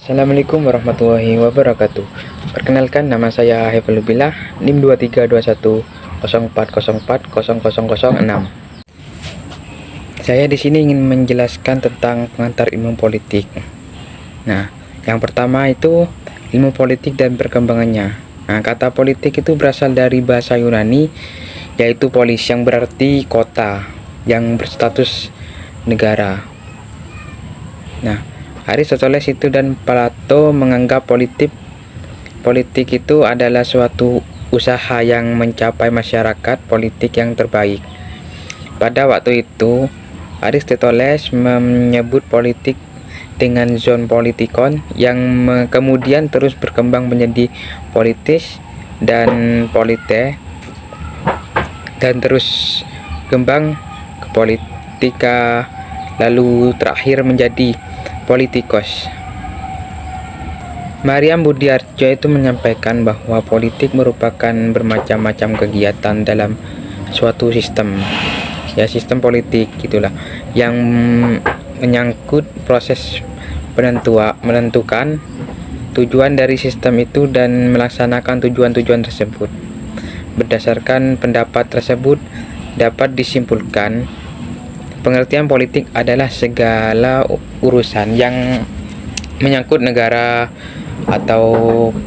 Assalamualaikum warahmatullahi wabarakatuh. Perkenalkan, nama saya Hefalubila, NIM 232104040006. Saya di sini ingin menjelaskan tentang pengantar ilmu politik. Nah, yang pertama itu ilmu politik dan perkembangannya. Nah, kata politik itu berasal dari bahasa Yunani, yaitu polis, yang berarti kota yang berstatus negara. Nah, Aristoteles itu dan Plato menganggap politik itu adalah suatu usaha yang mencapai masyarakat politik yang terbaik. Pada waktu itu, Aristoteles menyebut politik dengan zon politikon yang kemudian terus berkembang menjadi politis dan polite, dan terus kembang ke politika, lalu terakhir menjadi politikos. Mariam Budiarjo itu menyampaikan bahwa politik merupakan bermacam-macam kegiatan dalam suatu sistem, ya sistem politik gitulah, yang menyangkut proses menentukan tujuan dari sistem itu dan melaksanakan tujuan-tujuan tersebut. Berdasarkan pendapat tersebut dapat disimpulkan pengertian politik adalah segala urusan yang menyangkut negara atau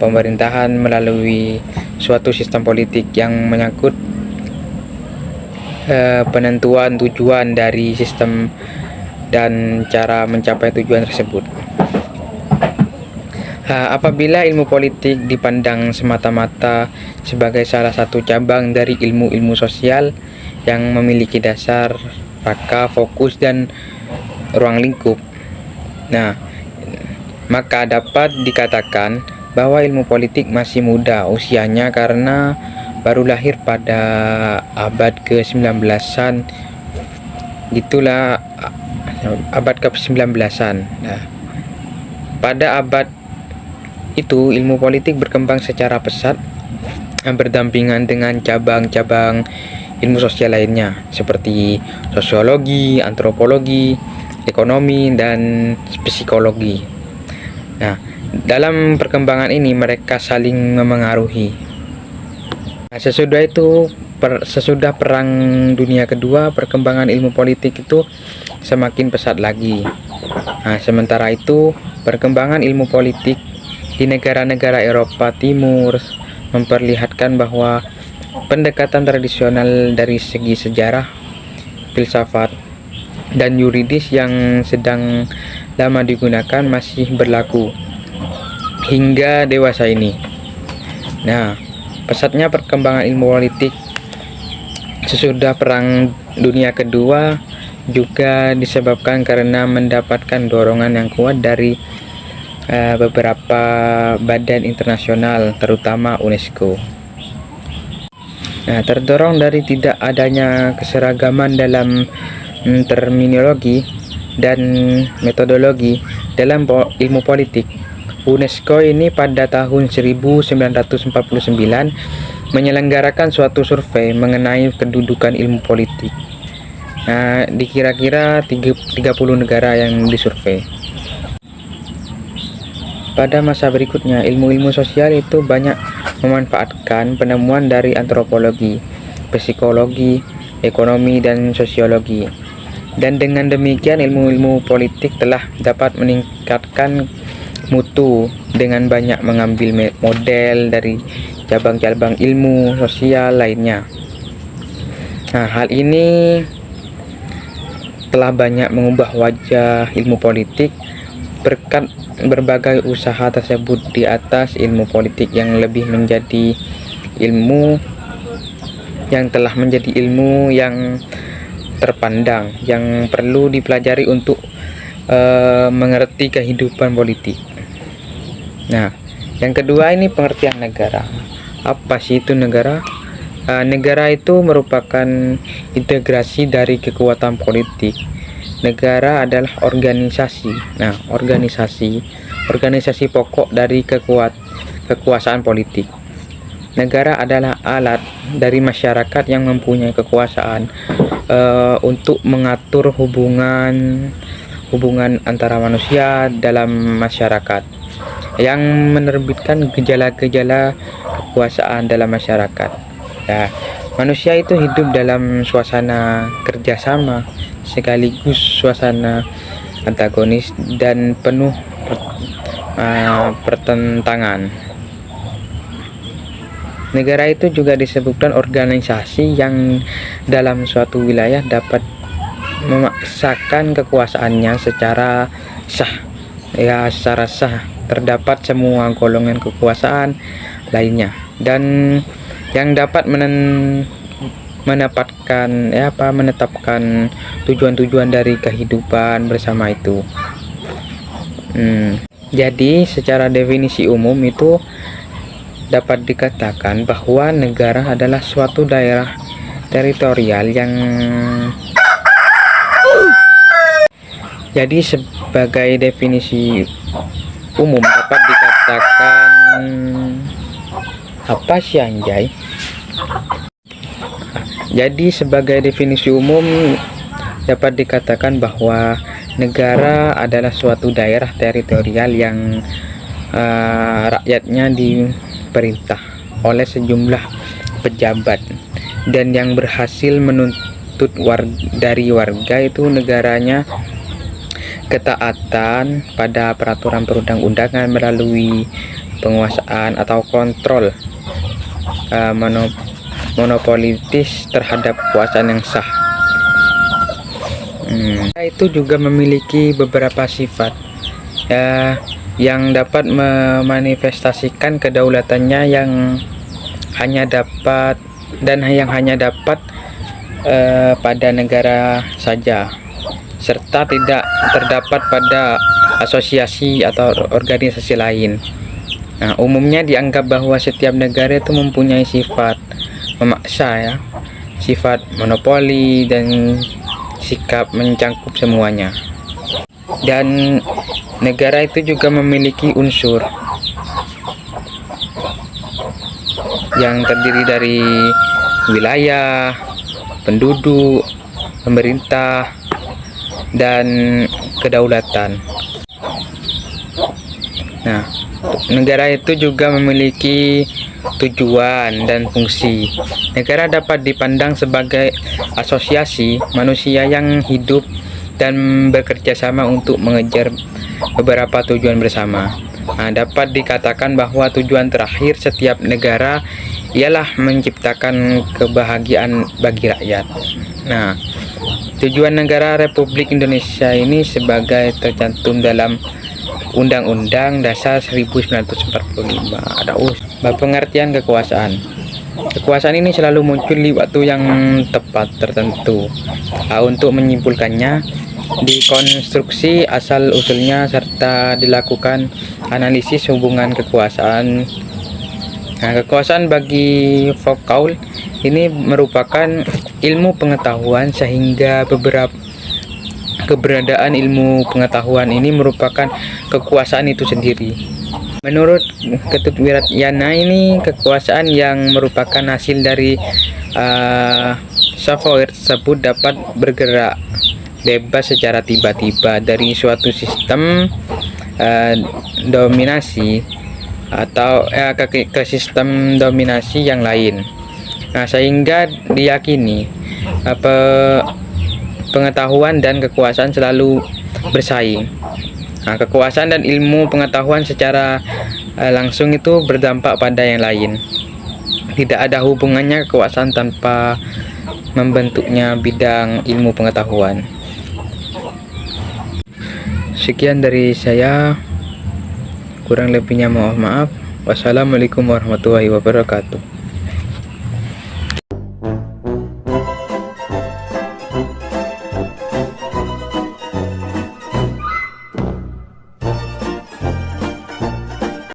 pemerintahan melalui suatu sistem politik yang menyangkut penentuan tujuan dari sistem dan cara mencapai tujuan tersebut. Apabila ilmu politik dipandang semata-mata sebagai salah satu cabang dari ilmu-ilmu sosial yang memiliki dasar, rangka, fokus, dan ruang lingkup, maka dapat dikatakan bahwa ilmu politik masih muda usianya karena baru lahir pada abad ke-19-an, gitulah, abad ke-19-an. Pada abad itu ilmu politik berkembang secara pesat berdampingan dengan cabang-cabang ilmu sosial lainnya seperti sosiologi, antropologi, ekonomi, dan psikologi. Nah, dalam perkembangan ini mereka saling memengaruhi. Sesudah Perang Dunia Kedua, perkembangan ilmu politik itu semakin pesat lagi. Sementara itu, perkembangan ilmu politik di negara-negara Eropa Timur memperlihatkan bahwa pendekatan tradisional dari segi sejarah, filsafat, dan yuridis yang sedang lama digunakan masih berlaku hingga dewasa ini. Pesatnya perkembangan ilmu politik sesudah Perang Dunia Kedua juga disebabkan karena mendapatkan dorongan yang kuat dari beberapa badan internasional, terutama UNESCO. Terdorong dari tidak adanya keseragaman dalam terminologi dan metodologi dalam ilmu politik, UNESCO ini pada tahun 1949 menyelenggarakan suatu survei mengenai kedudukan ilmu politik. Dikira-kira 30 negara yang disurvei. Pada masa berikutnya, ilmu-ilmu sosial itu banyak memanfaatkan penemuan dari antropologi, psikologi, ekonomi, dan sosiologi. Dan dengan demikian ilmu-ilmu politik telah dapat meningkatkan mutu dengan banyak mengambil model dari cabang-cabang ilmu sosial lainnya. Hal ini telah banyak mengubah wajah ilmu politik berkat berbagai usaha tersebut di atas ilmu politik yang lebih menjadi ilmu yang telah menjadi ilmu yang terpandang yang perlu dipelajari untuk mengerti kehidupan politik. Yang kedua ini pengertian negara. Apa sih itu negara? Negara itu merupakan integrasi dari kekuatan politik. Negara adalah organisasi. Organisasi pokok dari kekuasaan politik. Negara adalah alat dari masyarakat yang mempunyai kekuasaan untuk mengatur hubungan antara manusia dalam masyarakat. yang menerbitkan gejala-gejala kekuasaan dalam masyarakat. Ya, manusia itu hidup dalam suasana kerjasama sekaligus suasana antagonis dan penuh pertentangan. Negara itu juga disebutkan organisasi yang dalam suatu wilayah dapat memaksakan kekuasaannya secara sah. Ya, secara sah terdapat semua golongan kekuasaan lainnya dan yang dapat menetapkan tujuan-tujuan dari kehidupan bersama itu. Jadi secara definisi umum itu dapat dikatakan bahwa negara adalah suatu daerah teritorial yang jadi sebagai definisi umum dapat dikatakan apa sih anjay? Jadi sebagai definisi umum dapat dikatakan bahwa negara adalah suatu daerah teritorial yang rakyatnya diperintah oleh sejumlah pejabat dan yang berhasil menuntut dari warga itu negaranya ketaatan pada peraturan perundang-undangan melalui penguasaan atau kontrol monopolitis terhadap kekuasaan yang sah. Itu juga memiliki beberapa sifat yang dapat memanifestasikan kedaulatannya yang hanya dapat pada negara saja, serta tidak terdapat pada asosiasi atau organisasi lain. Nah, umumnya dianggap bahwa setiap negara itu mempunyai sifat memaksa, sifat monopoli dan sikap mencangkup semuanya. Dan negara itu juga memiliki unsur yang terdiri dari wilayah, penduduk, pemerintah, dan kedaulatan. Nah, negara itu juga memiliki tujuan dan fungsi. Negara dapat dipandang sebagai asosiasi manusia yang hidup dan bekerja sama untuk mengejar beberapa tujuan bersama. Nah, dapat dikatakan bahwa tujuan terakhir setiap negara ialah menciptakan kebahagiaan bagi rakyat. Nah, tujuan negara Republik Indonesia ini sebagai tercantum dalam Undang-Undang Dasar 1945. Ada pengertian kekuasaan. Kekuasaan ini selalu muncul di waktu yang tepat tertentu. Untuk menyimpulkannya, dikonstruksi asal-usulnya serta dilakukan analisis hubungan kekuasaan. Nah, kekuasaan bagi Foucault ini merupakan ilmu pengetahuan, sehingga keberadaan ilmu pengetahuan ini merupakan kekuasaan itu sendiri. Menurut Ketut Wiratjana ini kekuasaan yang merupakan hasil dari software tersebut dapat bergerak bebas secara tiba-tiba dari suatu sistem dominasi atau ke sistem dominasi yang lain. Nah, sehingga diyakini pengetahuan dan kekuasaan selalu bersaing. Nah, kekuasaan dan ilmu pengetahuan secara langsung itu berdampak pada yang lain. Tidak ada hubungannya kekuasaan tanpa membentuknya bidang ilmu pengetahuan. Sekian dari saya, kurang lebihnya mohon maaf. Wassalamualaikum warahmatullahi wabarakatuh.